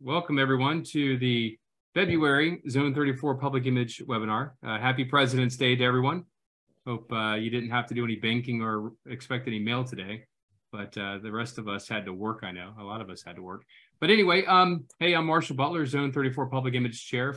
Welcome everyone to the February Zone 34 Public Image webinar. Happy President's Day to everyone. Hope you didn't have to do any banking or expect any mail today, but the rest of us had to work, I know. A lot of us had to work. But anyway, hey, I'm Marshall Butler, Zone 34 Public Image Chair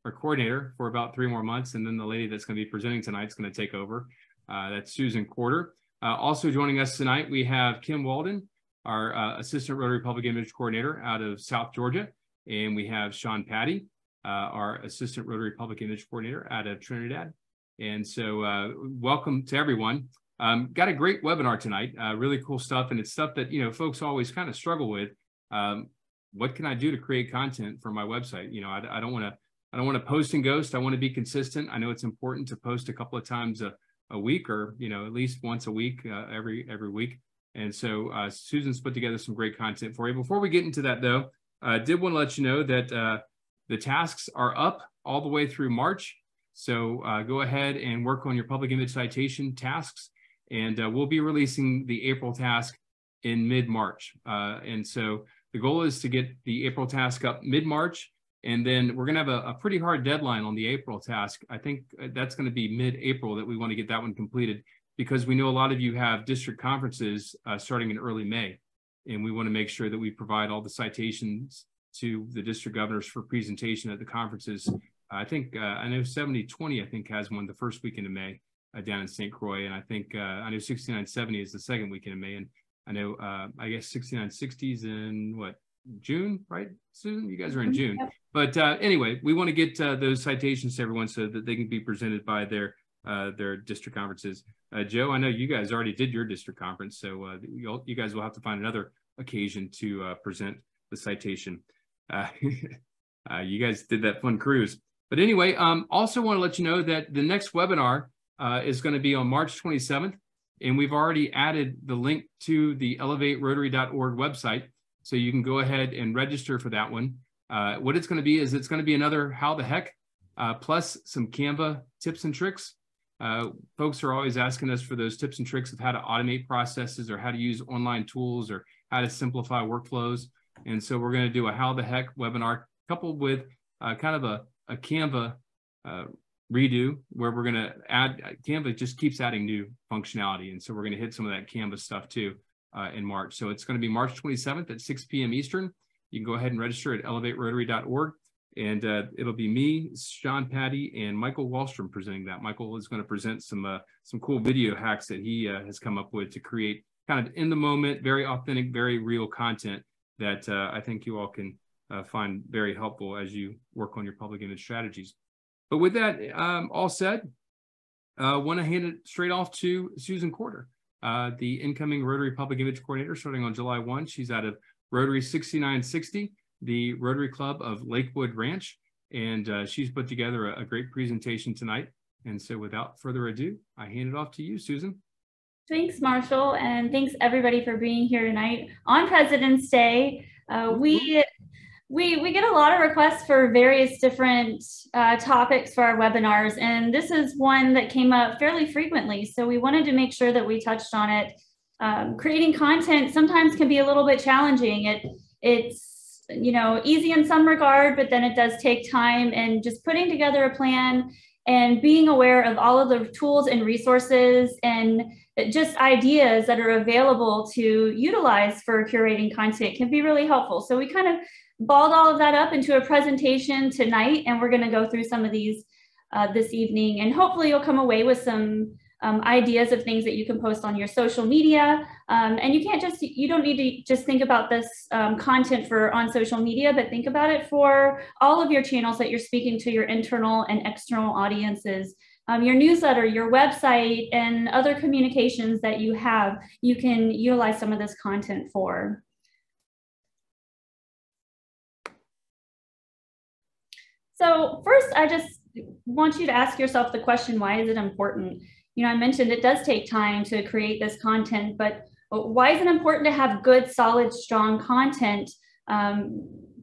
or Coordinator for about 3 more months, and then the lady that's going to be presenting tonight is going to take over. That's Susan Corder. Also joining us tonight, we have Kim Walden, our Assistant Rotary Public Image Coordinator out of South Georgia. And we have Sean Patty, our Assistant Rotary Public Image Coordinator out of Trinidad. And so welcome to everyone. Got a great webinar tonight, really cool stuff. And it's stuff that, you know, folks always kind of struggle with. What can I do to create content for my website? You know, I don't want to post and ghost. I want to be consistent. I know it's important to post a couple of times a week, or, you know, at least once a week, every week. And so Susan's put together some great content for you. Before we get into that, though, I did want to let you know that the tasks are up all the way through March. So go ahead and work on your public image citation tasks. And we'll be releasing the April task in mid-March. And so the goal is to get the April task up mid-March. And then we're going to have a pretty hard deadline on the April task. I think that's going to be mid-April that we want to get that one completed, because we know a lot of you have district conferences starting in early May. And we want to make sure that we provide all the citations to the district governors for presentation at the conferences. I think, I know 7020, I think, has one the first weekend of May down in St. Croix. And I think, I know 6970 is the second weekend of May. And I know, I guess 6960 is in what, June, right, Susan? You guys are in June. But anyway, we want to get those citations to everyone so that they can be presented by their district conferences. Joe, I know you guys already did your district conference, so you guys will have to find another occasion to present the citation. You guys did that fun cruise. But anyway, also want to let you know that the next webinar is going to be on March 27th, and we've already added the link to the elevaterotary.org website, so you can go ahead and register for that one. What it's going to be is it's going to be another How the Heck, plus some Canva tips and tricks. Folks are always asking us for those tips and tricks of how to automate processes, or how to use online tools, or how to simplify workflows. And so we're going to do a How the Heck webinar coupled with kind of a Canva redo, where we're going to add, Canva just keeps adding new functionality. And so we're going to hit some of that Canva stuff too in March. So it's going to be March 27th at 6 p.m. Eastern. You can go ahead and register at elevaterotary.org. And it'll be me, Sean Patty, and Michael Wallstrom presenting that. Michael is going to present some cool video hacks that he has come up with to create kind of in the moment, very authentic, very real content that I think you all can find very helpful as you work on your public image strategies. But with that all said, I want to hand it straight off to Susan Corder, the incoming Rotary Public Image Coordinator starting on July 1. She's out of Rotary 6960. The Rotary Club of Lakewood Ranch, and she's put together a great presentation tonight. And so without further ado, I hand it off to you, Susan. Thanks, Marshall, and thanks everybody for being here tonight on President's Day. We get a lot of requests for various different topics for our webinars, and this is one that came up fairly frequently. So we wanted to make sure that we touched on it. Creating content sometimes can be a little bit challenging. It's you know, easy in some regard, but then it does take time, and just putting together a plan and being aware of all of the tools and resources and just ideas that are available to utilize for curating content can be really helpful. So we kind of balled all of that up into a presentation tonight, and we're going to go through some of these this evening, and hopefully you'll come away with some ideas of things that you can post on your social media. And you don't need to just think about this content for on social media, but think about it for all of your channels that you're speaking to your internal and external audiences. Your newsletter, your website, and other communications that you have, you can utilize some of this content for. So first, I just want you to ask yourself the question, why is it important? You know, I mentioned it does take time to create this content, but why is it important to have good, solid, strong content,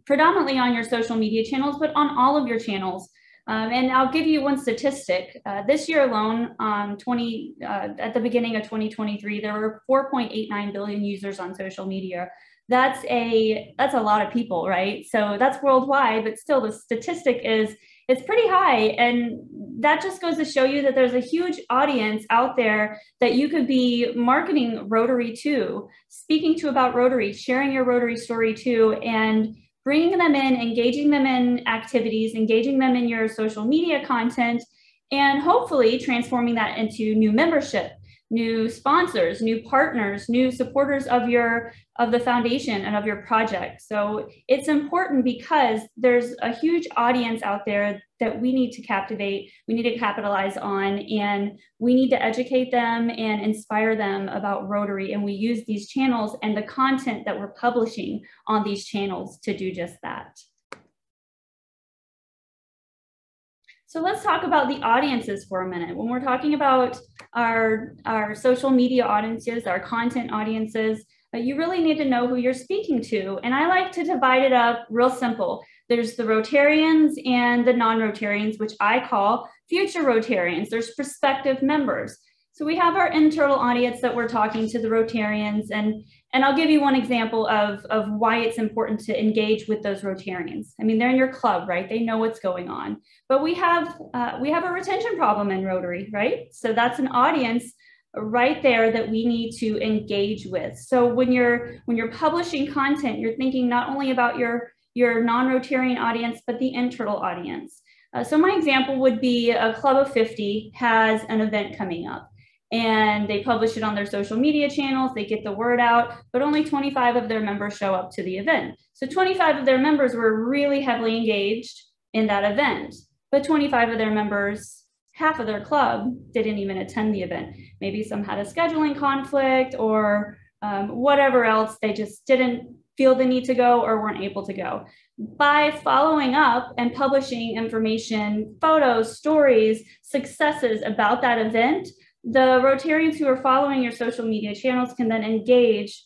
predominantly on your social media channels, but on all of your channels? And I'll give you one statistic. This year alone, at the beginning of 2023, there were 4.89 billion users on social media. that's a lot of people, right? So that's worldwide, but still the statistic is it's pretty high. And that just goes to show you that there's a huge audience out there that you could be marketing Rotary to, speaking to about Rotary, sharing your Rotary story to, and bringing them in, engaging them in activities, engaging them in your social media content, and hopefully transforming that into new membership, new sponsors, new partners, new supporters of the foundation and of your project. So it's important because there's a huge audience out there that we need to captivate, we need to capitalize on, and we need to educate them and inspire them about Rotary. And we use these channels and the content that we're publishing on these channels to do just that. So let's talk about the audiences for a minute. When we're talking about our social media audiences, our content audiences, you really need to know who you're speaking to. And I like to divide it up real simple. There's the Rotarians and the non-Rotarians, which I call future Rotarians. There's prospective members. So we have our internal audience that we're talking to the Rotarians, and I'll give you one example of why it's important to engage with those Rotarians. I mean, they're in your club, right? They know what's going on, but we have a retention problem in Rotary, right? So that's an audience right there that we need to engage with. So when you're publishing content, you're thinking not only about your non-Rotarian audience, but the internal audience. So my example would be a club of 50 has an event coming up, and they publish it on their social media channels, they get the word out, but only 25 of their members show up to the event. So 25 of their members were really heavily engaged in that event, but 25 of their members, half of their club, didn't even attend the event. Maybe some had a scheduling conflict or whatever else, they just didn't feel the need to go or weren't able to go. By following up and publishing information, photos, stories, successes about that event, the Rotarians who are following your social media channels can then engage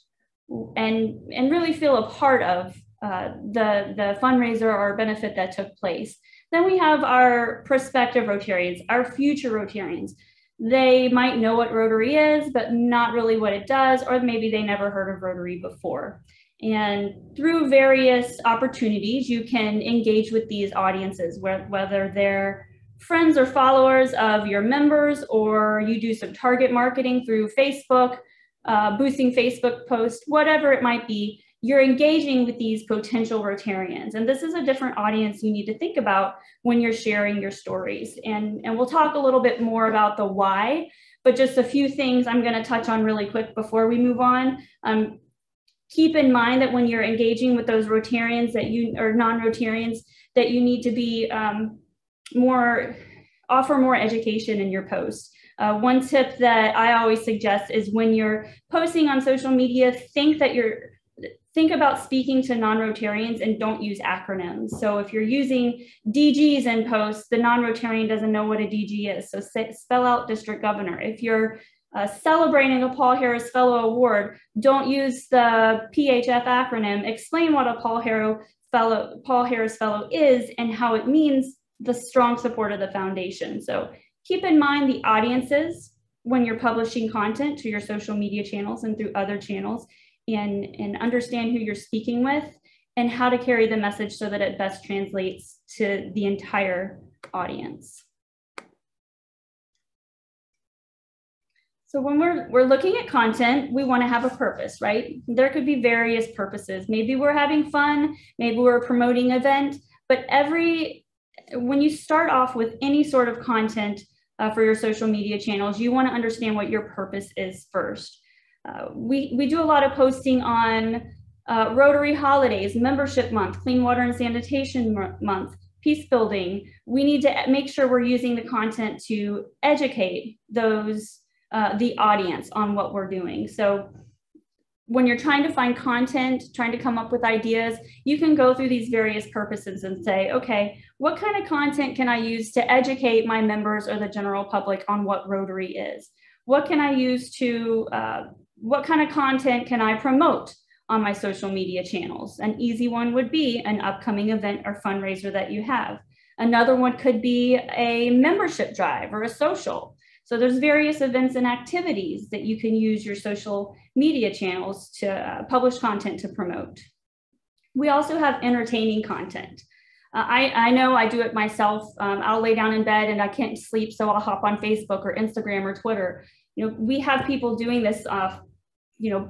and really feel a part of the fundraiser or benefit that took place. Then we have our prospective Rotarians, our future Rotarians. They might know what Rotary is, but not really what it does, or maybe they never heard of Rotary before. And through various opportunities, you can engage with these audiences, whether they're friends or followers of your members, or you do some target marketing through Facebook, boosting Facebook posts, whatever it might be, you're engaging with these potential Rotarians. And this is a different audience you need to think about when you're sharing your stories. And we'll talk a little bit more about the why, but just a few things I'm going to touch on really quick before we move on. Keep in mind that when you're engaging with those Rotarians or non-Rotarians, that you need to be offer more education in your post. One tip that I always suggest is when you're posting on social media, think about speaking to non-Rotarians and don't use acronyms. So if you're using DGs in posts, the non-Rotarian doesn't know what a DG is. So spell out district governor. If you're celebrating a Paul Harris Fellow Award, don't use the PHF acronym. Explain what a Paul Harris Fellow is and how it means the strong support of the foundation. So keep in mind the audiences when you're publishing content to your social media channels and through other channels, and understand who you're speaking with and how to carry the message so that it best translates to the entire audience. So when we're looking at content, we want to have a purpose, right? There could be various purposes. Maybe we're having fun, maybe we're promoting an event, but when you start off with any sort of content for your social media channels, you want to understand what your purpose is first. We do a lot of posting on Rotary holidays, membership month, clean water and sanitation month, peace building. We need to make sure we're using the content to educate the audience on what we're doing. So when you're trying to find content, trying to come up with ideas, you can go through these various purposes and say, okay, what kind of content can I use to educate my members or the general public on what Rotary is? What can I use to, what kind of content can I promote on my social media channels? An easy one would be an upcoming event or fundraiser that you have. Another one could be a membership drive or a social. So there's various events and activities that you can use your social media channels to publish content to promote. We also have entertaining content. I know I do it myself. I'll lay down in bed and I can't sleep, so I'll hop on Facebook or Instagram or Twitter. We have people doing this,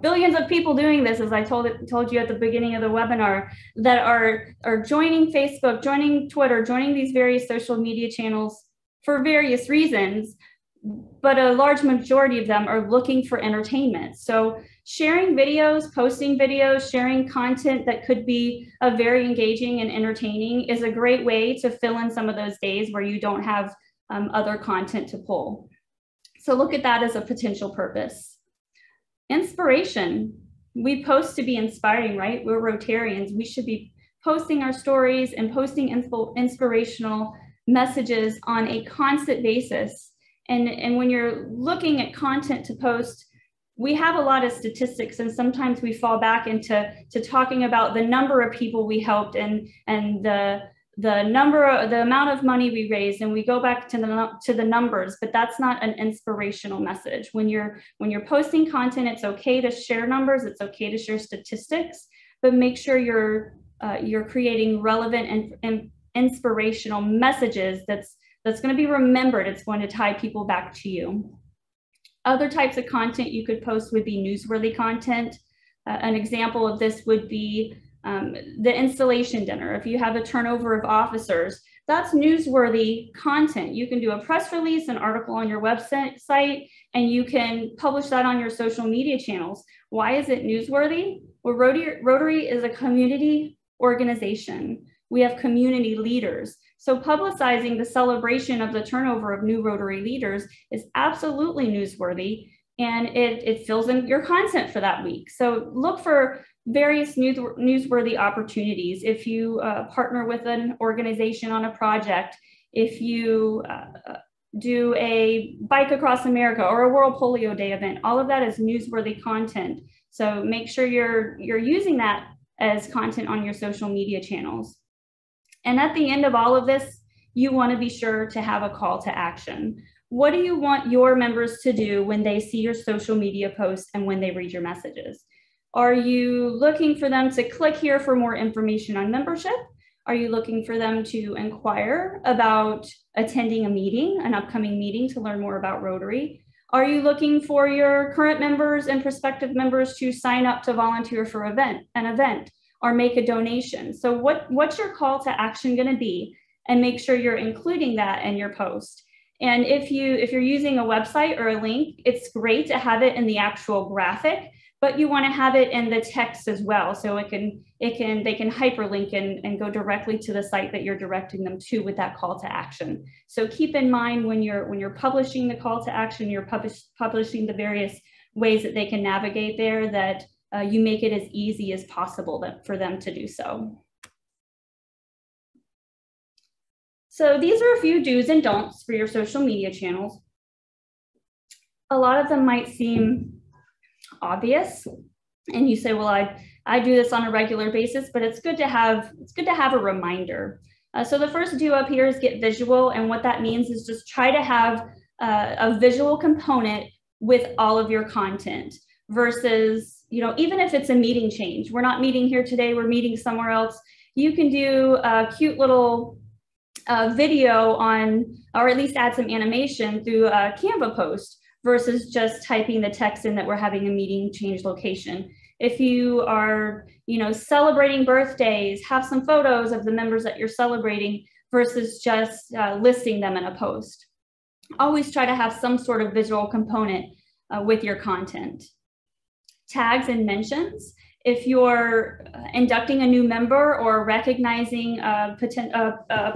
billions of people doing this, as I told you at the beginning of the webinar, that are joining Facebook, joining Twitter, joining these various social media channels for various reasons, but a large majority of them are looking for entertainment. So sharing videos, posting videos, sharing content that could be very engaging and entertaining is a great way to fill in some of those days where you don't have other content to pull. So look at that as a potential purpose. Inspiration. We post to be inspiring, right? We're Rotarians. We should be posting our stories and posting inspirational messages on a constant basis. And when you're looking at content to post, we have a lot of statistics, and sometimes we fall back into talking about the number of people we helped and the amount of money we raised, and we go back to the numbers, but that's not an inspirational message. When you're posting content, it's okay to share numbers, it's okay to share statistics, but make sure you're creating relevant and inspirational messages that's going to be remembered. It's going to tie people back to you. Other types of content you could post would be newsworthy content. An example of this would be the installation dinner. If you have a turnover of officers, that's newsworthy content. You can do a press release, an article on your website, and you can publish that on your social media channels. Why is it newsworthy? Well, Rotary is a community organization. We have community leaders. So publicizing the celebration of the turnover of new Rotary leaders is absolutely newsworthy, and it fills in your content for that week. So look for various newsworthy opportunities. If you partner with an organization on a project, if you do a Bike Across America or a World Polio Day event, all of that is newsworthy content. So make sure you're using that as content on your social media channels. And at the end of all of this, you want to be sure to have a call to action. What do you want your members to do when they see your social media posts and when they read your messages? Are you looking for them to click here for more information on membership? Are you looking for them to inquire about attending a meeting, an upcoming meeting, to learn more about Rotary? Are you looking for your current members and prospective members to sign up to volunteer for an event or make a donation? So what's your call to action going to be? And make sure you're including that in your post. And if you're using a website or a link, it's great to have it in the actual graphic, but you want to have it in the text as well, so they can hyperlink and go directly to the site that you're directing them to with that call to action. So keep in mind when you're publishing the call to action, you're publishing the various ways that they can navigate there, that you make it as easy as possible for them to do so. So these are a few do's and don'ts for your social media channels. A lot of them might seem obvious, and you say, well, I do this on a regular basis, but it's good to have a reminder. So the first do up here is get visual, and what that means is just try to have a visual component with all of your content versus, even if it's a meeting change. We're not meeting here today, we're meeting somewhere else. You can do a cute little video on, or at least add some animation through a Canva post versus just typing the text in that we're having a meeting change location. If you are, celebrating birthdays, have some photos of the members that you're celebrating versus just listing them in a post. Always try to have some sort of visual component with your content. Tags and mentions. If you're inducting a new member or recognizing a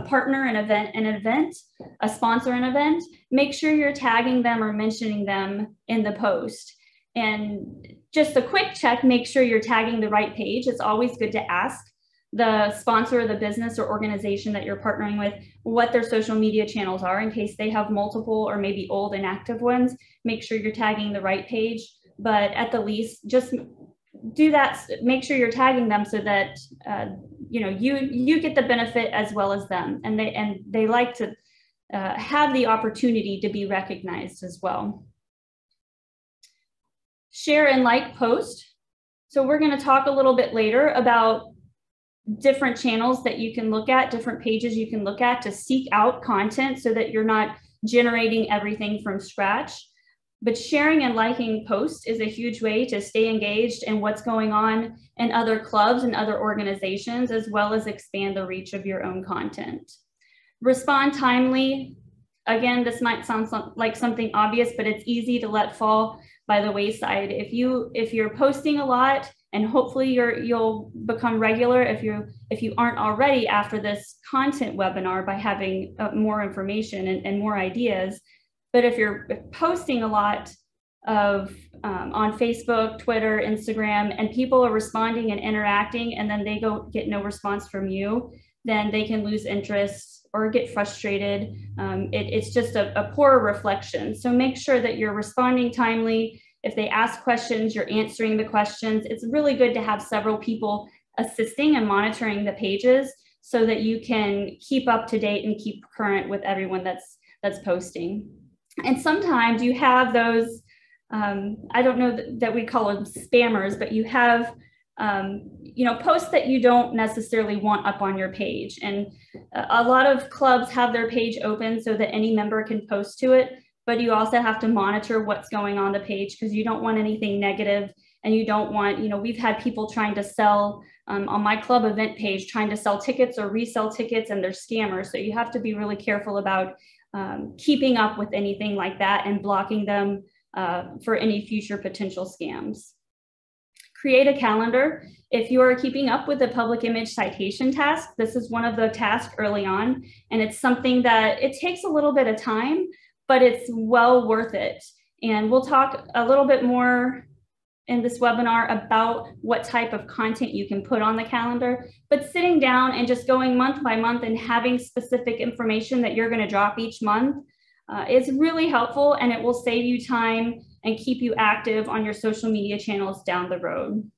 partner, an event, a sponsor an event, make sure you're tagging them or mentioning them in the post. And just a quick check, make sure you're tagging the right page. It's always good to ask the sponsor or the business or organization that you're partnering with what their social media channels are in case they have multiple or maybe old inactive ones. Make sure you're tagging the right page, but at the least, just do that. Make sure you're tagging them so that you get the benefit as well as them, and they like to have the opportunity to be recognized as well. Share and like post. So we're going to talk a little bit later about different channels that you can look at, different pages you can look at to seek out content so that you're not generating everything from scratch. But sharing and liking posts is a huge way to stay engaged in what's going on in other clubs and other organizations, as well as expand the reach of your own content. Respond timely. Again, this might sound like something obvious, but it's easy to let fall by the wayside. If you're posting a lot, and hopefully you'll become regular if you aren't already after this content webinar by having more information and more ideas. But if you're posting a lot on Facebook, Twitter, Instagram, and people are responding and interacting, and then they get no response from you, then they can lose interest or get frustrated. It's just a poor reflection. So make sure that you're responding timely. If they ask questions, you're answering the questions. It's really good to have several people assisting and monitoring the pages so that you can keep up to date and keep current with everyone that's posting. And sometimes you have those, I don't know that we call them spammers, but you have posts that you don't necessarily want up on your page. And a lot of clubs have their page open so that any member can post to it, but you also have to monitor what's going on the page because you don't want anything negative, and you don't want, we've had people trying to sell on my club event page, trying to sell tickets or resell tickets, and they're scammers. So you have to be really careful about keeping up with anything like that and blocking them for any future potential scams. Create a calendar. If you are keeping up with the public image citation task, this is one of the tasks early on, and it's something that it takes a little bit of time, but it's well worth it. And we'll talk a little bit more in this webinar about what type of content you can put on the calendar, but sitting down and just going month by month and having specific information that you're going to drop each month is really helpful, and it will save you time and keep you active on your social media channels down the road.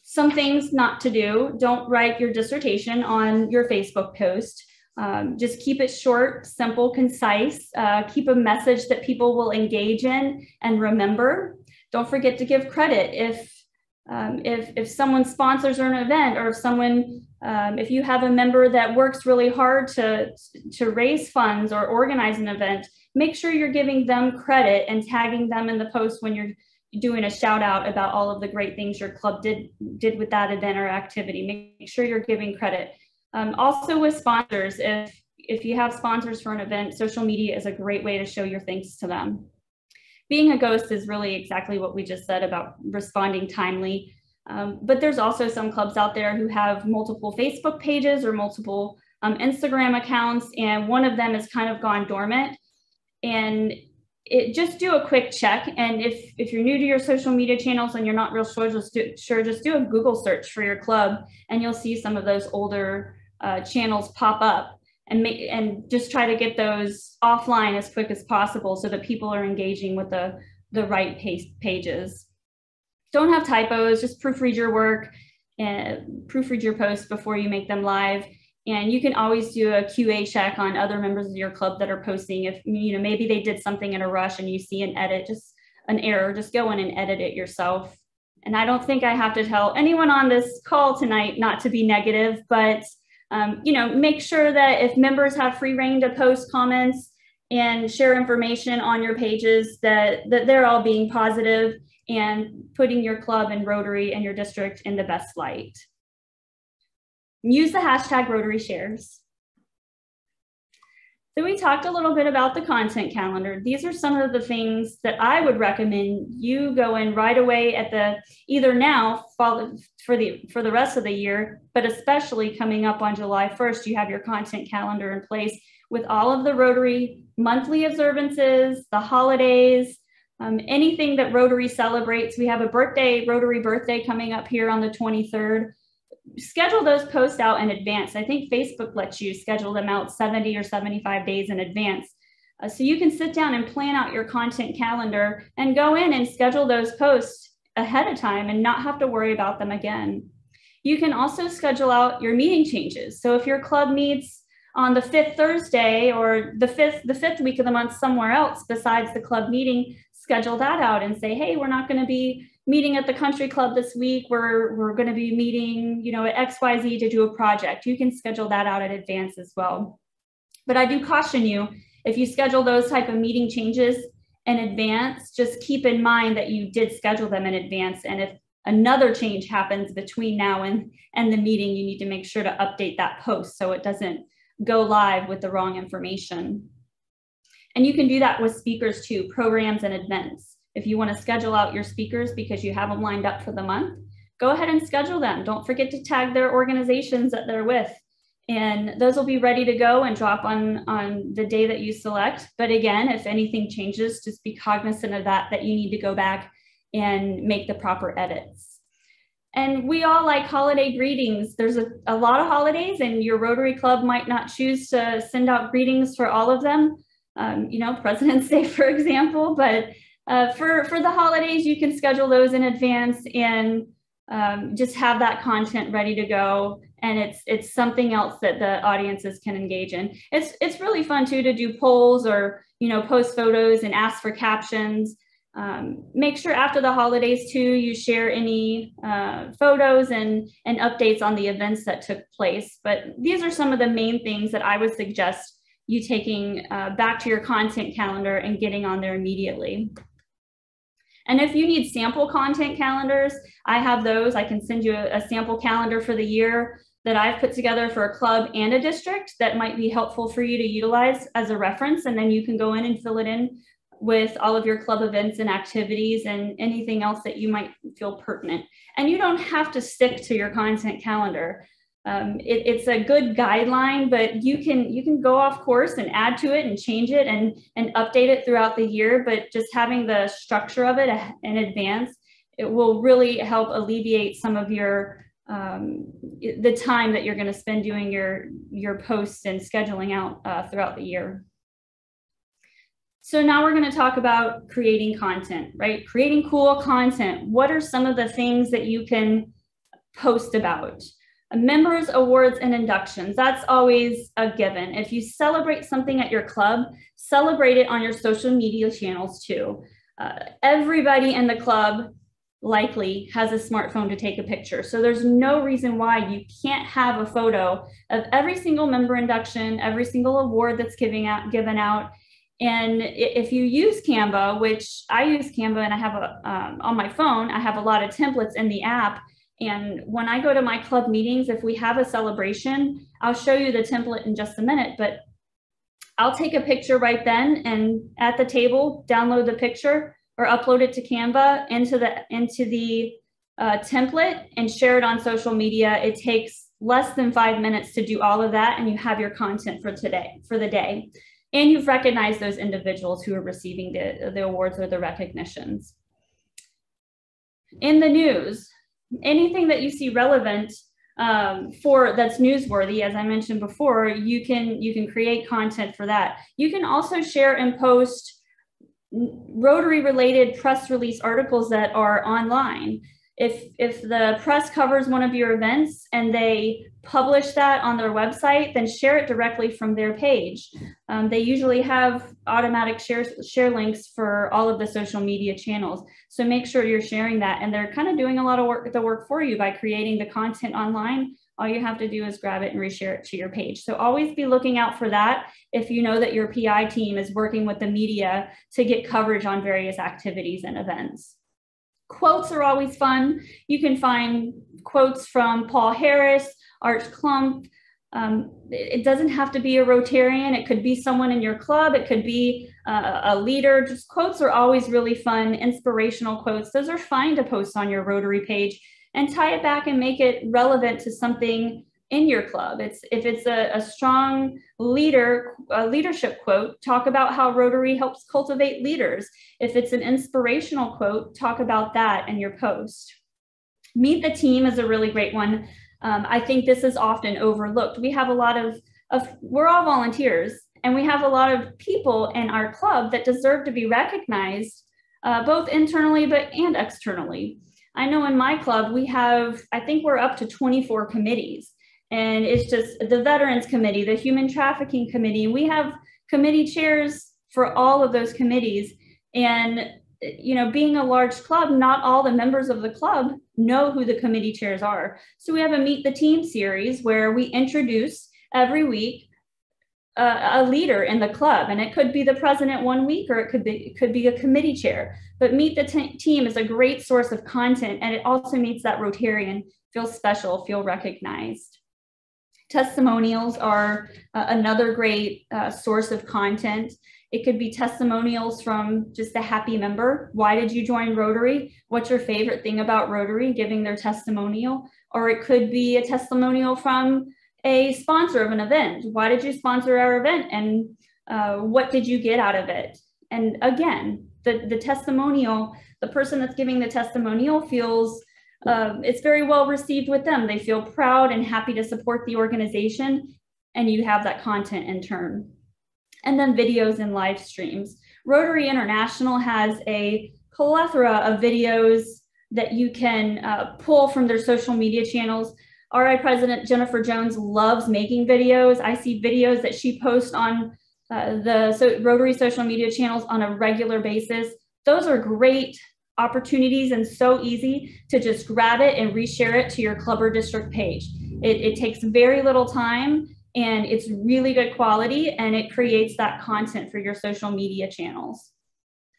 Some things not to do: don't write your dissertation on your Facebook post. Just keep it short, simple, concise. Keep a message that people will engage in and remember. Don't forget to give credit. If someone sponsors an event, or if you have a member that works really hard to raise funds or organize an event, make sure you're giving them credit and tagging them in the post when you're doing a shout out about all of the great things your club did with that event or activity. Make sure you're giving credit. Also with sponsors, if you have sponsors for an event, social media is a great way to show your thanks to them. Being a ghost is really exactly what we just said about responding timely. But there's also some clubs out there who have multiple Facebook pages or multiple Instagram accounts, and one of them has kind of gone dormant. And just do a quick check. And if you're new to your social media channels and you're not real sure, just do a Google search for your club, and you'll see some of those older channels pop up, and just try to get those offline as quick as possible so that people are engaging with the right pages. Don't have typos, just proofread your work and proofread your posts before you make them live. And you can always do a QA check on other members of your club that are posting. If maybe they did something in a rush and you see an error, just go in and edit it yourself. And I don't think I have to tell anyone on this call tonight not to be negative, but make sure that if members have free reign to post comments and share information on your pages, that they're all being positive and putting your club and Rotary and your district in the best light. Use the hashtag Rotary Shares. So we talked a little bit about the content calendar. These are some of the things that I would recommend you go in right away at either now for the rest of the year, but especially coming up on July 1st, you have your content calendar in place with all of the Rotary monthly observances, the holidays, anything that Rotary celebrates. We have a Rotary birthday coming up here on the 23rd. Schedule those posts out in advance. I think Facebook lets you schedule them out 70 or 75 days in advance. So you can sit down and plan out your content calendar and go in and schedule those posts ahead of time and not have to worry about them again. You can also schedule out your meeting changes. So if your club meets on the fifth Thursday or the fifth week of the month somewhere else besides the club meeting, schedule that out and say, hey, we're not going to be meeting at the country club this week. We're going to be meeting, you know, at XYZ to do a project. You can schedule that out in advance as well. But I do caution you, if you schedule those type of meeting changes in advance, just keep in mind that you did schedule them in advance. And if another change happens between now and the meeting, you need to make sure to update that post so it doesn't go live with the wrong information. And you can do that with speakers too, programs and events. If you want to schedule out your speakers because you have them lined up for the month, go ahead and schedule them. Don't forget to tag their organizations that they're with. And those will be ready to go and drop on the day that you select. But again, if anything changes, just be cognizant of that you need to go back and make the proper edits. And we all like holiday greetings. There's a lot of holidays and your Rotary Club might not choose to send out greetings for all of them. You know, President's Day, for example, but for the holidays, you can schedule those in advance and just have that content ready to go. And it's something else that the audiences can engage in. It's really fun too to do polls or, you know, post photos and ask for captions. Make sure after the holidays too, you share any photos and updates on the events that took place. But these are some of the main things that I would suggest you taking back to your content calendar and getting on there immediately. And if you need sample content calendars, I have those. I can send you a sample calendar for the year that I've put together for a club and a district that might be helpful for you to utilize as a reference. And then you can go in and fill it in with all of your club events and activities and anything else that you might feel pertinent. And you don't have to stick to your content calendar. It's a good guideline, but you can go off course and add to it and change it and update it throughout the year. But just having the structure of it in advance, it will really help alleviate some of your the time that you're going to spend doing your posts and scheduling out throughout the year. So now we're going to talk about creating content, right? Creating cool content. What are some of the things that you can post about? Members, awards, and inductions. That's always a given. If you celebrate something at your club, celebrate it on your social media channels too. Everybody in the club likely has a smartphone to take a picture. So there's no reason why you can't have a photo of every single member induction, every single award that's given out. And if you use Canva, which I use Canva and I have on my phone, I have a lot of templates in the app. And when I go to my club meetings, if we have a celebration, I'll show you the template in just a minute, but I'll take a picture right then and at the table, download the picture or upload it to Canva into the template and share it on social media. It takes less than 5 minutes to do all of that. And you have your content for the day. And you've recognized those individuals who are receiving the awards or the recognitions. In the news, anything that you see relevant that's newsworthy, as I mentioned before, you can create content for that. You can also share and post Rotary related press release articles that are online. If the press covers one of your events and they publish that on their website, then share it directly from their page. They usually have automatic share links for all of the social media channels. So make sure you're sharing that. And they're kind of doing a lot of the work for you by creating the content online. All you have to do is grab it and reshare it to your page. So always be looking out for that if you know that your PI team is working with the media to get coverage on various activities and events. Quotes are always fun. You can find quotes from Paul Harris, Art Klump. It doesn't have to be a Rotarian. It could be someone in your club. It could be a leader. Just quotes are always really fun. Inspirational quotes. Those are fine to post on your Rotary page and tie it back and make it relevant to something in your club. If it's a strong leadership quote, talk about how Rotary helps cultivate leaders. If it's an inspirational quote, talk about that in your post. Meet the team is a really great one. I think this is often overlooked. We have a lot of we're all volunteers, and we have a lot of people in our club that deserve to be recognized, both internally and externally. I know in my club, I think we're up to 24 committees. And it's just the Veterans Committee, the Human Trafficking Committee. We have committee chairs for all of those committees. And, you know, being a large club, not all the members of the club know who the committee chairs are. So we have a Meet the Team series where we introduce every week a leader in the club, and it could be the president one week, or it could be a committee chair. But Meet the Team is a great source of content, and it also makes that Rotarian feel special, feel recognized. Testimonials are another great source of content. It could be testimonials from just a happy member. Why did you join Rotary? What's your favorite thing about Rotary? Giving their testimonial. Or it could be a testimonial from a sponsor of an event. Why did you sponsor our event? And what did you get out of it? And again, the testimonial, the person that's giving the testimonial feels it's very well received with them. They feel proud and happy to support the organization, and you have that content in turn. And then videos and live streams. Rotary International has a plethora of videos that you can pull from their social media channels. RI President Jennifer Jones loves making videos. I see videos that she posts on Rotary social media channels on a regular basis. Those are great opportunities and so easy to just grab it and reshare it to your club or district page. It takes very little time, and it's really good quality, and it creates that content for your social media channels.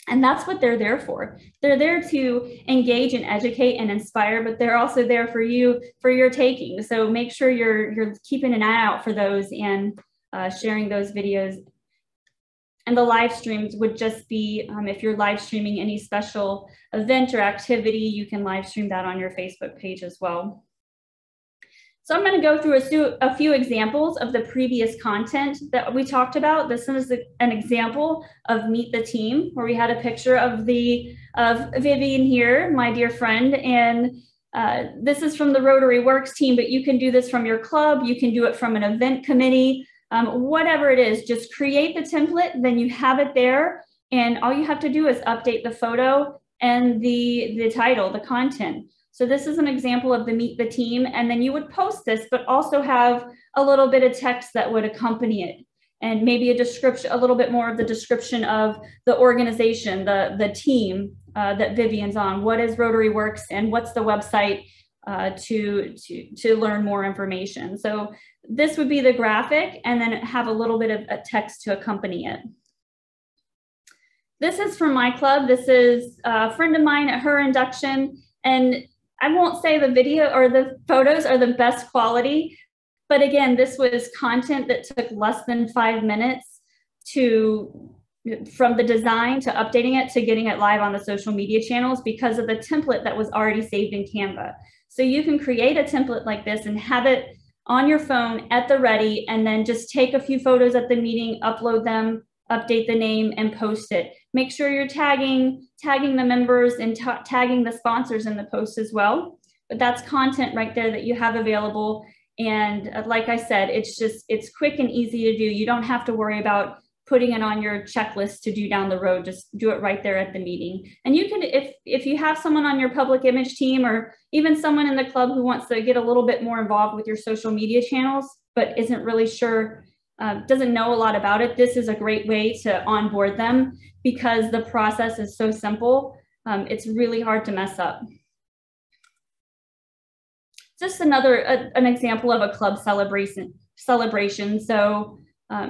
And that's what they're there for. They're there to engage and educate and inspire, but they're also there for you, for your taking. So make sure you're keeping an eye out for those and sharing those videos. And the live streams would just be, if you're live streaming any special event or activity, you can live stream that on your Facebook page as well. So I'm going to go through a few examples of the previous content that we talked about. This is an example of Meet the Team, where we had a picture of Vivian here, my dear friend. And this is from the Rotary Works team, but you can do this from your club. You can do it from an event committee, whatever it is. Just create the template, then you have it there. And all you have to do is update the photo and the title, the content. So this is an example of the Meet the Team, and then you would post this, but also have a little bit of text that would accompany it, and maybe a description, a little bit more of the description of the organization, the team that Vivian's on. What is Rotary Works, and what's the website to learn more information? So this would be the graphic, and then have a little bit of a text to accompany it. This is from my club. This is a friend of mine at her induction, and I won't say the video or the photos are the best quality, but again, this was content that took less than 5 minutes from the design to updating it to getting it live on the social media channels, because of the template that was already saved in Canva. So you can create a template like this and have it on your phone at the ready, and then just take a few photos at the meeting, upload them, update the name, and post it. Make sure you're tagging the members and tagging the sponsors in the post as well. But that's content right there that you have available. And like I said, it's quick and easy to do. You don't have to worry about putting it on your checklist to do down the road. Just do it right there at the meeting. And you can, if you have someone on your public image team, or even someone in the club who wants to get a little bit more involved with your social media channels, but isn't really sure, doesn't know a lot about it, this is a great way to onboard them, because the process is so simple. It's really hard to mess up. Just an example of a club celebration. So,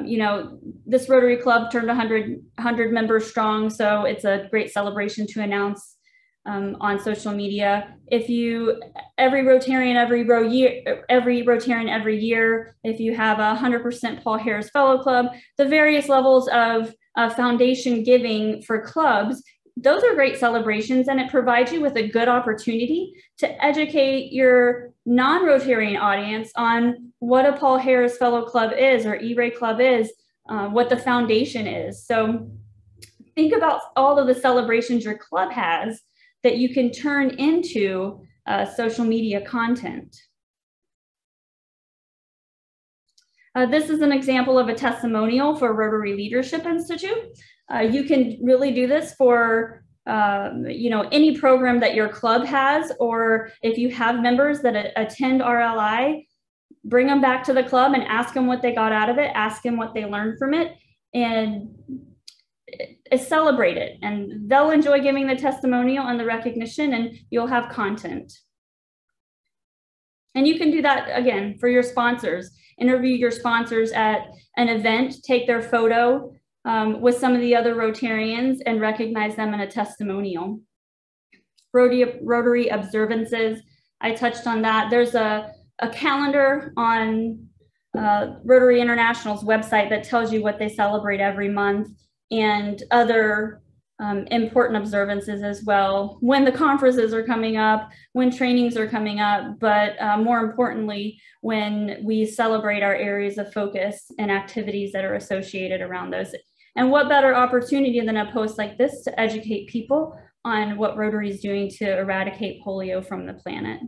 you know, this Rotary Club turned 100 members strong, so it's a great celebration to announce on social media. Every Rotarian every year, if you have 100% Paul Harris Fellow Club, the various levels of foundation giving for clubs, those are great celebrations, and it provides you with a good opportunity to educate your non-Rotarian audience on what a Paul Harris Fellow Club is, or E-Ray Club is, what the foundation is. So think about all of the celebrations your club has that you can turn into social media content. This is an example of a testimonial for Rotary Leadership Institute. You can really do this for you know, any program that your club has, or if you have members that attend RLI, bring them back to the club and ask them what they got out of it, ask them what they learned from it, and celebrate it. And they'll enjoy giving the testimonial and the recognition, and you'll have content. And you can do that again for your sponsors. Interview your sponsors at an event, take their photo with some of the other Rotarians and recognize them in a testimonial. Rotary observances, I touched on that. There's a calendar on Rotary International's website that tells you what they celebrate every month, and other important observances as well, when the conferences are coming up, when trainings are coming up, but more importantly, when we celebrate our areas of focus and activities that are associated around those. And what better opportunity than a post like this to educate people on what Rotary is doing to eradicate polio from the planet.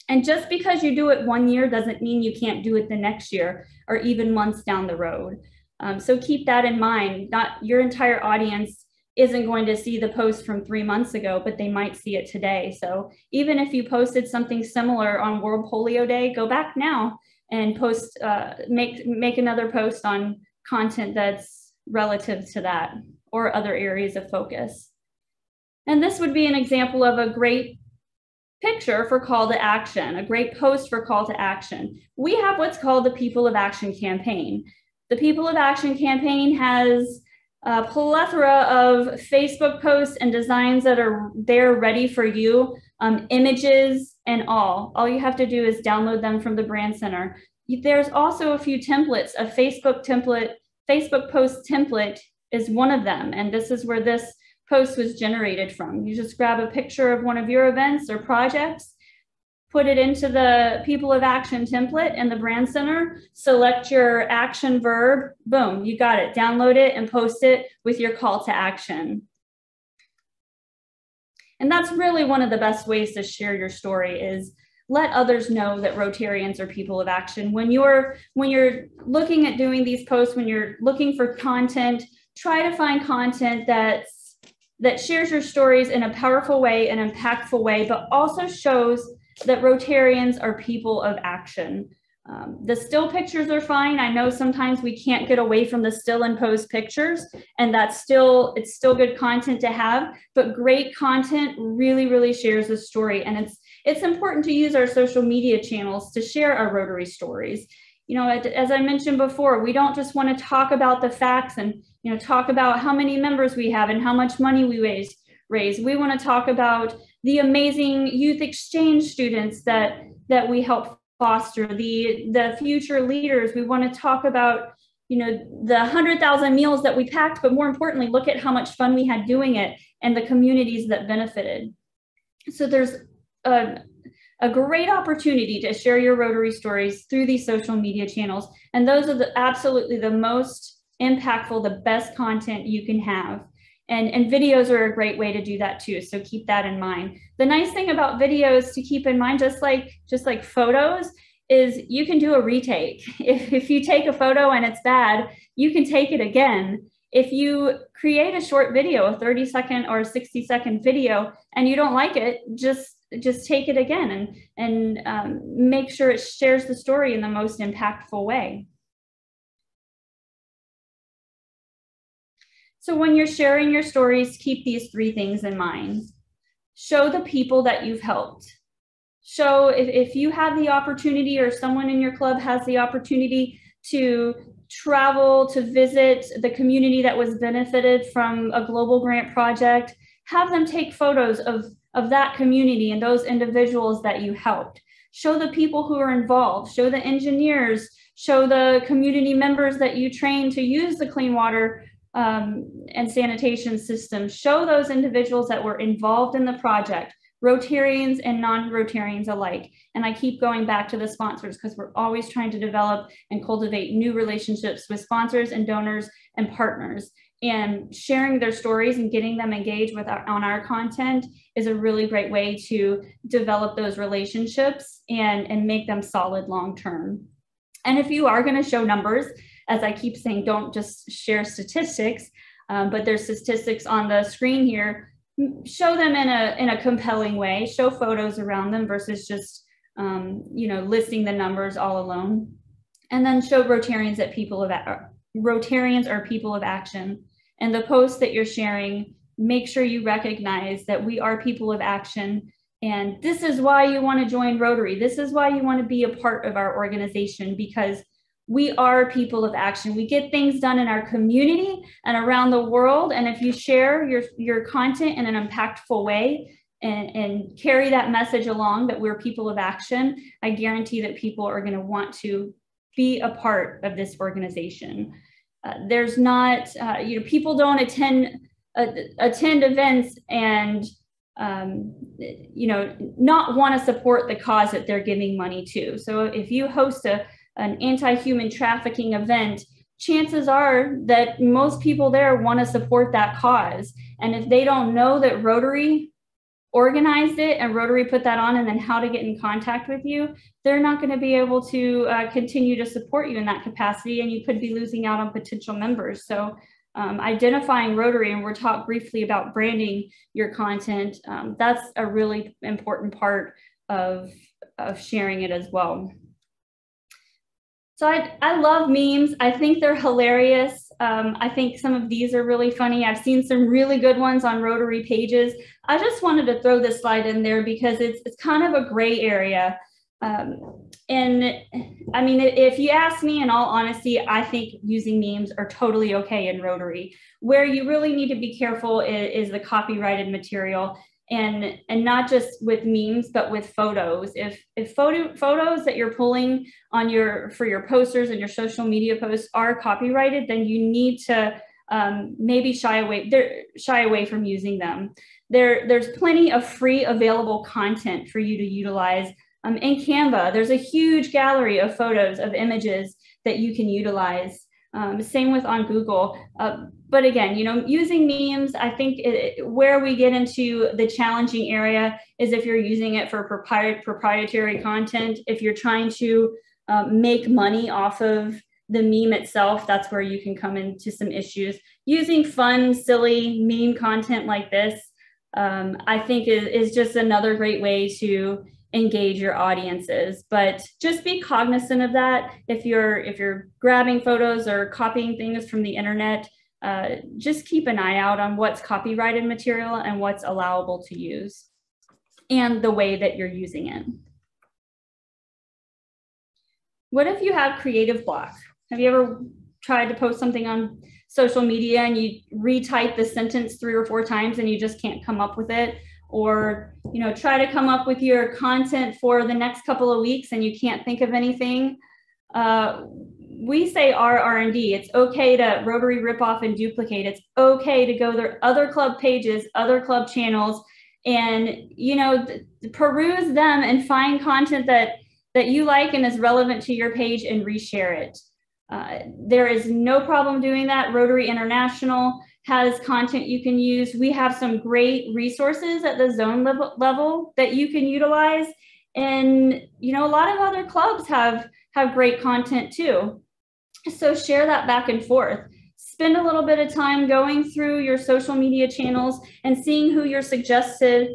And just because you do it one year doesn't mean you can't do it the next year or even months down the road. So keep that in mind. Not your entire audience isn't going to see the post from 3 months ago, but they might see it today. So even if you posted something similar on World Polio Day, go back now and post, make another post on content that's relative to that or other areas of focus. And this would be an example of a great picture for call to action, a great post for call to action. We have what's called the People of Action campaign. The People of Action campaign has a plethora of Facebook posts and designs that are there ready for you, images and all. All you have to do is download them from the Brand Center. There's also a few templates. A Facebook post template is one of them, and this is where this post was generated from. You just grab a picture of one of your events or projects, put it into the People of Action template in the Brand Center, select your action verb, boom, you got it. Download it and post it with your call to action. And that's really one of the best ways to share your story, is let others know that Rotarians are people of action. When you're looking at doing these posts, when you're looking for content, try to find content that shares your stories in a powerful way, an impactful way, but also shows that Rotarians are people of action. The still pictures are fine. I know sometimes we can't get away from the still and pose pictures, and it's still good content to have, but great content really, really shares the story. And it's important to use our social media channels to share our Rotary stories. You know, as I mentioned before, we don't just want to talk about the facts and, you know, talk about how many members we have and how much money we raise. We want to talk about the amazing youth exchange students that we help foster, the future leaders. We want to talk about, you know, the 100,000 meals that we packed, but more importantly, look at how much fun we had doing it and the communities that benefited. So there's a great opportunity to share your Rotary stories through these social media channels. And those are absolutely the most impactful, the best content you can have. And videos are a great way to do that too. So keep that in mind. The nice thing about videos to keep in mind, just like photos, is you can do a retake. If you take a photo and it's bad, you can take it again. If you create a short video, a 30-second or a 60-second video, and you don't like it, just take it again and make sure it shares the story in the most impactful way. So when you're sharing your stories, keep these 3 things in mind. Show the people that you've helped. Show if you have the opportunity, or someone in your club has the opportunity to travel to visit the community that was benefited from a global grant project, have them take photos of that community and those individuals that you helped. Show the people who are involved, show the engineers, show the community members that you train to use the clean water and sanitation system. Show those individuals that were involved in the project, Rotarians and non-Rotarians alike. And I keep going back to the sponsors, because we're always trying to develop and cultivate new relationships with sponsors and donors and partners. And sharing their stories and getting them engaged on our content is a really great way to develop those relationships and make them solid long-term. And if you are going to show numbers, as I keep saying, don't just share statistics, but there's statistics on the screen here. Show them in a compelling way. Show photos around them versus just you know, listing the numbers all alone. And then show Rotarians that Rotarians are people of action. And the posts that you're sharing, make sure you recognize that we are people of action. And this is why you want to join Rotary. This is why you want to be a part of our organization, because we are people of action. We get things done in our community and around the world. And if you share your content in an impactful way and carry that message along that we're people of action, I guarantee that people are going to want to be a part of this organization. There's not, you know, people don't attend events and, you know, not want to support the cause that they're giving money to. So if you host an anti-human trafficking event, chances are that most people there want to support that cause. And if they don't know that Rotary organized it and Rotary put that on and then how to get in contact with you, they're not going to be able to continue to support you in that capacity, and you could be losing out on potential members. So identifying Rotary, and we're talking briefly about branding your content, that's a really important part of sharing it as well. So I love memes. I think they're hilarious. I think some of these are really funny. I've seen some really good ones on Rotary pages. I just wanted to throw this slide in there because it's kind of a gray area. And I mean, if you ask me, in all honesty, I think using memes are totally okay in Rotary. Where you really need to be careful is the copyrighted material. And not just with memes, but with photos. If photos that you're pulling on for your posters and your social media posts are copyrighted, then you need to maybe shy away from using them. There's plenty of free available content for you to utilize. In Canva, there's a huge gallery of photos, of images that you can utilize. Same with on Google. But again, you know, using memes, I think where we get into the challenging area is if you're using it for proprietary content. If you're trying to make money off of the meme itself, that's where you can come into some issues. Using fun, silly meme content like this, I think is just another great way to engage your audiences. But just be cognizant of that. If you're grabbing photos or copying things from the internet, just keep an eye out on what's copyrighted material and what's allowable to use and the way that you're using it. What if you have creative block? Have you ever tried to post something on social media and you retype the sentence 3 or 4 times and you just can't come up with it? Or, you know, try to come up with your content for the next couple of weeks and you can't think of anything? We say R&D. It's okay to Rotary rip off and duplicate. It's okay to go to other club pages, other club channels, and, you know, peruse them and find content that you like and is relevant to your page and reshare it. There is no problem doing that. Rotary International has content you can use. We have some great resources at the zone level that you can utilize. And, you know, a lot of other clubs have great content too. So share that back and forth. Spend a little bit of time going through your social media channels and seeing who your suggested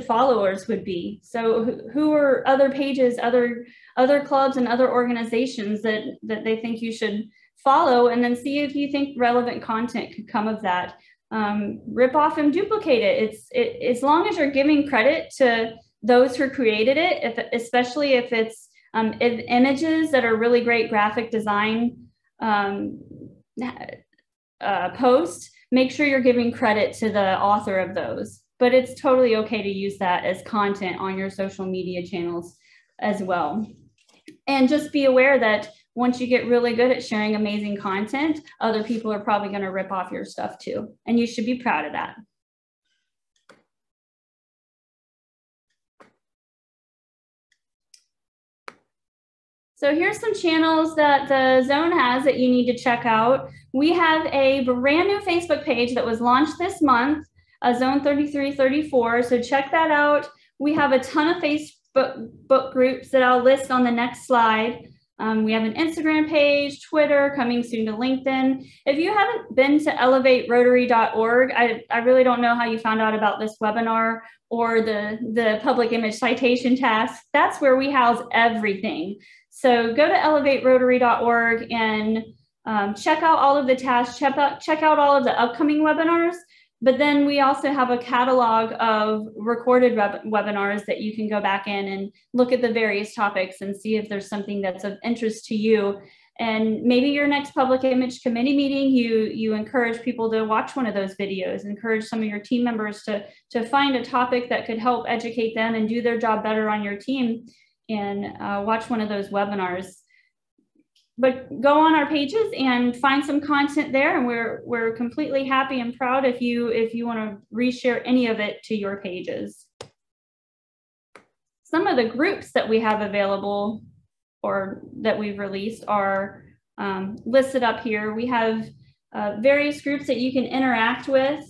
followers would be. So who are other pages, other clubs and other organizations that they think you should follow, and then see if you think relevant content could come of that. Rip off and duplicate it. As long as you're giving credit to those who created it, especially if it's images that are really great graphic design posts, make sure you're giving credit to the author of those. But it's totally okay to use that as content on your social media channels as well. And just be aware that once you get really good at sharing amazing content, other people are probably going to rip off your stuff too. And you should be proud of that. So here's some channels that the zone has that you need to check out. We have a brand new Facebook page that was launched this month, Zone 3334. So check that out. We have a ton of Facebook groups that I'll list on the next slide. We have an Instagram page, Twitter, coming soon to LinkedIn. If you haven't been to elevaterotary.org, I really don't know how you found out about this webinar or the public image citation task. That's where we house everything. So go to elevaterotary.org and check out all of the tasks, check out all of the upcoming webinars. But then we also have a catalog of recorded webinars that you can go back in and look at the various topics and see if there's something that's of interest to you. And maybe your next public image committee meeting, you encourage people to watch one of those videos, encourage some of your team members to find a topic that could help educate them and do their job better on your team, and watch one of those webinars. But go on our pages and find some content there, and we're completely happy and proud if you want to reshare any of it to your pages. Some of the groups that we have available or that we've released are listed up here. We have various groups that you can interact with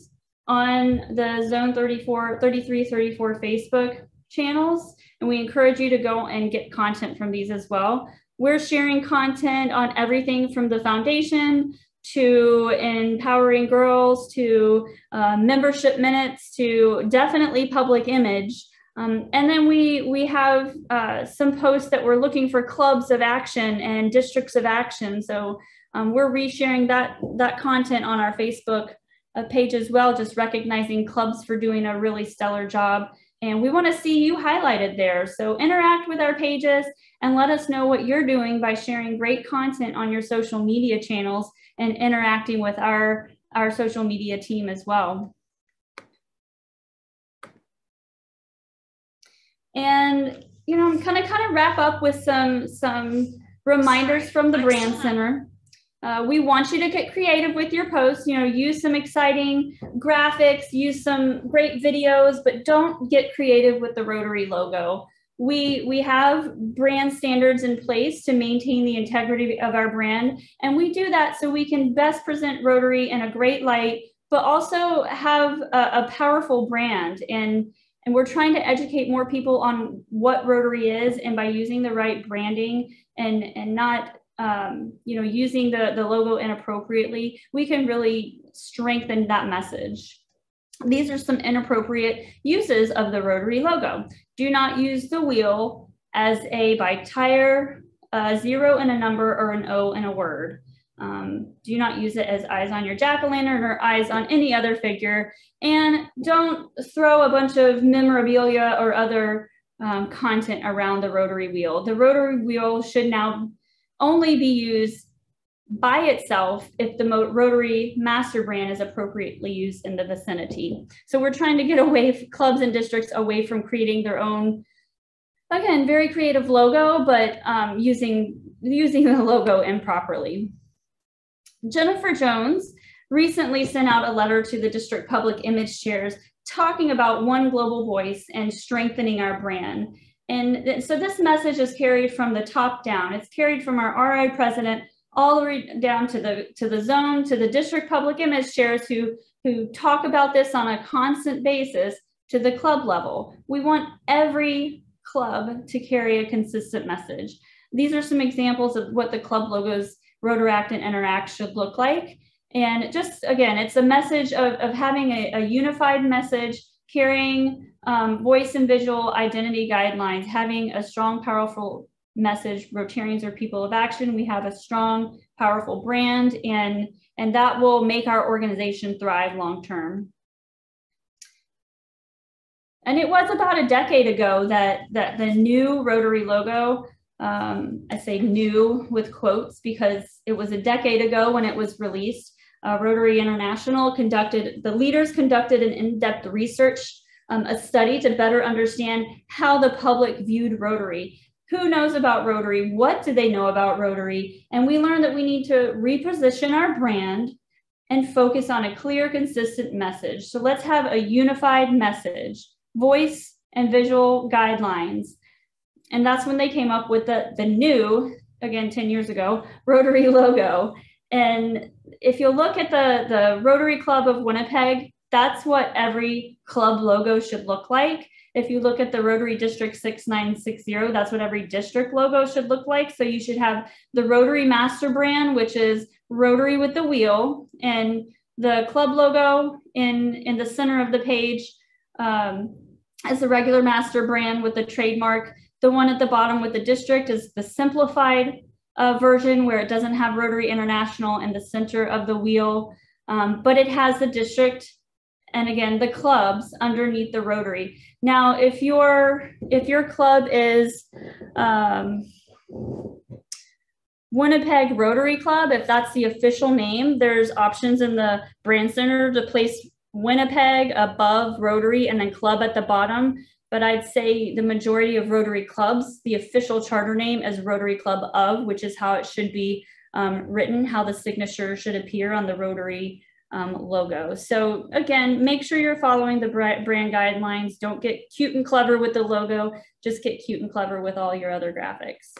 on the Zone 3334 Facebook channels, and we encourage you to go and get content from these as well. We're sharing content on everything from the foundation to empowering girls to membership minutes to definitely public image. And then we have some posts that we're looking for clubs of action and districts of action. So we're resharing that content on our Facebook page as well, just recognizing clubs for doing a really stellar job. And we want to see you highlighted there. So interact with our pages and let us know what you're doing by sharing great content on your social media channels and interacting with our social media team as well. And, you know, I'm kind of wrap up with some reminders from the Brand Center. We want you to get creative with your posts, you know, use some exciting graphics, use some great videos, but don't get creative with the Rotary logo. We have brand standards in place to maintain the integrity of our brand. And we do that so we can best present Rotary in a great light, but also have a powerful brand. And we're trying to educate more people on what Rotary is, and by using the right branding and not you know, using the logo inappropriately, we can really strengthen that message. These are some inappropriate uses of the Rotary logo. Do not use the wheel as a by tire, 0 in a number, or an O in a word. Do not use it as eyes on your jack-o'-lantern or eyes on any other figure. And don't throw a bunch of memorabilia or other content around the Rotary wheel. The Rotary wheel should now only be used by itself if the Rotary master brand is appropriately used in the vicinity. So we're trying to get away, clubs and districts, away from creating their own, again, very creative logo, but using the logo improperly. Jennifer Jones recently sent out a letter to the district public image chairs talking about one global voice and strengthening our brand. And so this message is carried from the top down. It's carried from our RI president all the way down to the zone, to the district public image chairs who talk about this on a constant basis, to the club level. We want every club to carry a consistent message. These are some examples of what the club logos Rotaract and Interact should look like. And just, again, it's a message of having a unified message, carrying voice and visual identity guidelines, having a strong, powerful message. Rotarians are people of action. We have a strong, powerful brand, and that will make our organization thrive long term. And it was about a decade ago that the new Rotary logo, I say new with quotes because it was a decade ago when it was released. Rotary International the leaders conducted an in-depth research, a study to better understand how the public viewed Rotary. Who knows about Rotary? What do they know about Rotary? And we learned that we need to reposition our brand and focus on a clear, consistent message. So let's have a unified message, voice and visual guidelines. And that's when they came up with the new, again, 10 years ago, Rotary logo. And if you look at the Rotary Club of Winnipeg, that's what every club logo should look like. If you look at the Rotary District 6960, that's what every district logo should look like. So you should have the Rotary Master Brand, which is Rotary with the wheel, and the club logo in the center of the page as the regular master brand with the trademark. The one at the bottom with the district is the simplified version where it doesn't have Rotary International in the center of the wheel, but it has the district and again the clubs underneath the Rotary. Now, if your club is Winnipeg Rotary Club, if that's the official name, there's options in the brand center to place Winnipeg above Rotary and then club at the bottom. But I'd say the majority of Rotary clubs, the official charter name is Rotary Club of, which is how it should be written, how the signature should appear on the Rotary logo. So again, make sure you're following the brand guidelines. Don't get cute and clever with the logo, just get cute and clever with all your other graphics.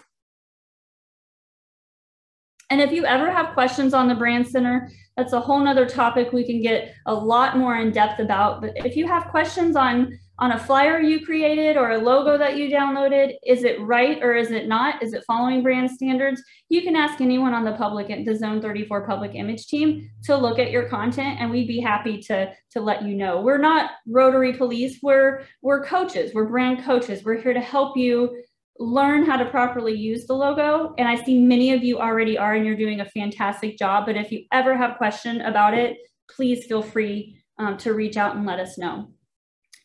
And if you ever have questions on the brand center, that's a whole nother topic we can get a lot more in depth about. But if you have questions on a flyer you created or a logo that you downloaded, is it right or is it not? Is it following brand standards? You can ask anyone on the Zone 34 public image team to look at your content, and we'd be happy to let you know. We're not Rotary police, we're coaches, we're brand coaches. We're here to help you learn how to properly use the logo. And I see many of you already are, and you're doing a fantastic job. But if you ever have a question about it, please feel free to reach out and let us know.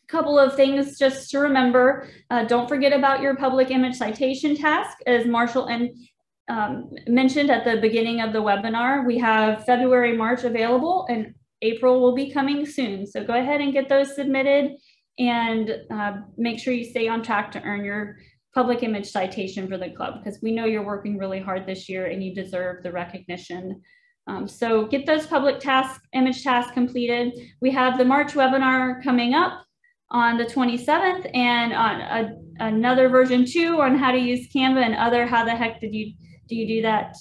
A couple of things just to remember. Don't forget about your public image citation task. As Marshall mentioned at the beginning of the webinar, we have February, March available, and April will be coming soon. So go ahead and get those submitted, and make sure you stay on track to earn your public image citation for the club, because we know you're working really hard this year and you deserve the recognition. So get those public image tasks completed. We have the March webinar coming up on the 27th, and on another version 2 on how to use Canva and other how the heck do you do that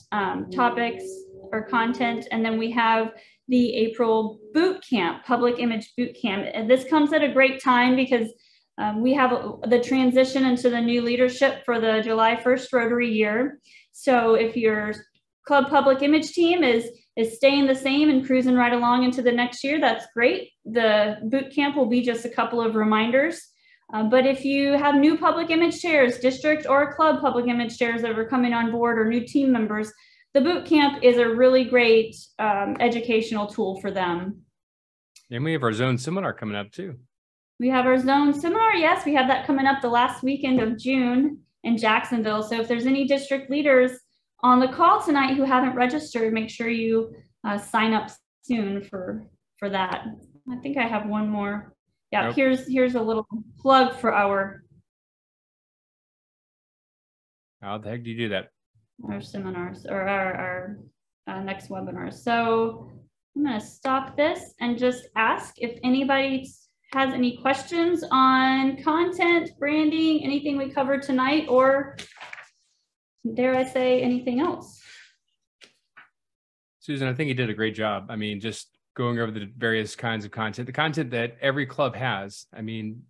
topics or content. And then we have the April boot camp, public image boot camp. And this comes at a great time because we have the transition into the new leadership for the July 1st Rotary year. So if your club public image team is staying the same and cruising right along into the next year, that's great. The boot camp will be just a couple of reminders. But if you have new public image chairs, district or club public image chairs that are coming on board, or new team members, the boot camp is a really great educational tool for them. And we have our zone seminar coming up too. We have our zone seminar. Yes, we have that coming up the last weekend of June in Jacksonville. So if there's any district leaders on the call tonight who haven't registered, make sure you sign up soon for that. I think I have one more. Yeah, nope. Here's a little plug for our. How the heck do you do that? Our seminars or our next webinars. So I'm going to stop this and just ask if anybody has any questions on content, branding, anything we covered tonight, or dare I say anything else? Susan, I think you did a great job. I mean, just going over the various kinds of content, the content that every club has. I mean,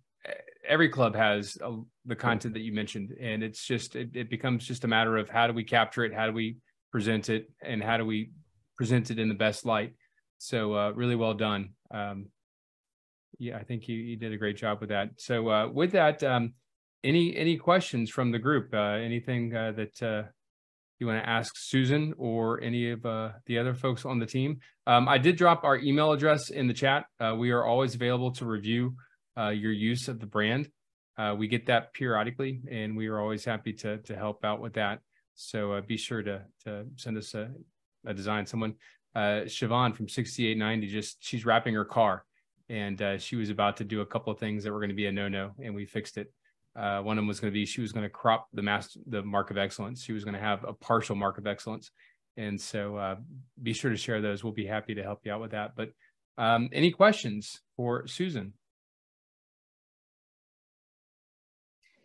every club has the content that you mentioned, and it's just, it becomes just a matter of how do we capture it, how do we present it, and how do we present it in the best light. So really well done. Yeah, I think you did a great job with that. So with that, any questions from the group? Anything that you want to ask Susan or any of the other folks on the team? I did drop our email address in the chat. We are always available to review your use of the brand. We get that periodically, and we are always happy to help out with that. So be sure to send us a design. Someone, Siobhan from 6890, she's wrapping her car. And she was about to do a couple of things that were going to be a no-no, and we fixed it. One of them was going to be, she was going to crop the mark of excellence. She was going to have a partial mark of excellence. And so be sure to share those. We'll be happy to help you out with that. But any questions for Susan?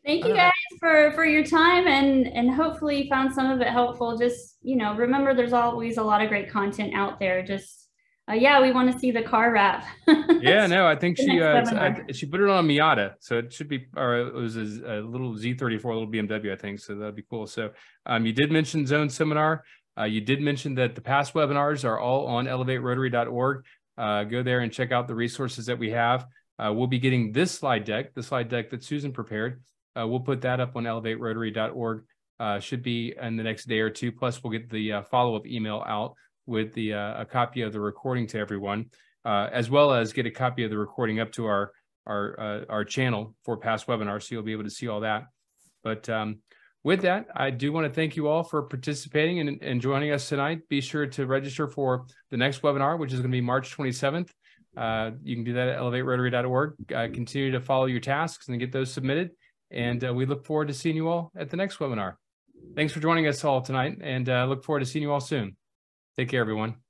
Thank you guys for your time, and hopefully you found some of it helpful. Just, remember there's always a lot of great content out there. Just Yeah, we want to see the car wrap. Yeah, no, I think The she next webinar. she put it on a Miata, so it should be, or it was a little Z34, a little BMW, I think. So that'd be cool. So you did mention Zone Seminar. You did mention that the past webinars are all on elevaterotary.org. Go there and check out the resources that we have. We'll be getting this slide deck, the slide deck that Susan prepared. We'll put that up on elevaterotary.org. Should be in the next day or two. Plus, we'll get the follow-up email out with the a copy of the recording to everyone. As well as get a copy of the recording up to our channel for past webinars, so you'll be able to see all that. But with that, I do want to thank you all for participating and joining us tonight. Be sure to register for the next webinar, which is going to be March 27th. You can do that at elevaterotary.org. Continue to follow your tasks and get those submitted. And we look forward to seeing you all at the next webinar. Thanks for joining us all tonight, and look forward to seeing you all soon. Take care, everyone.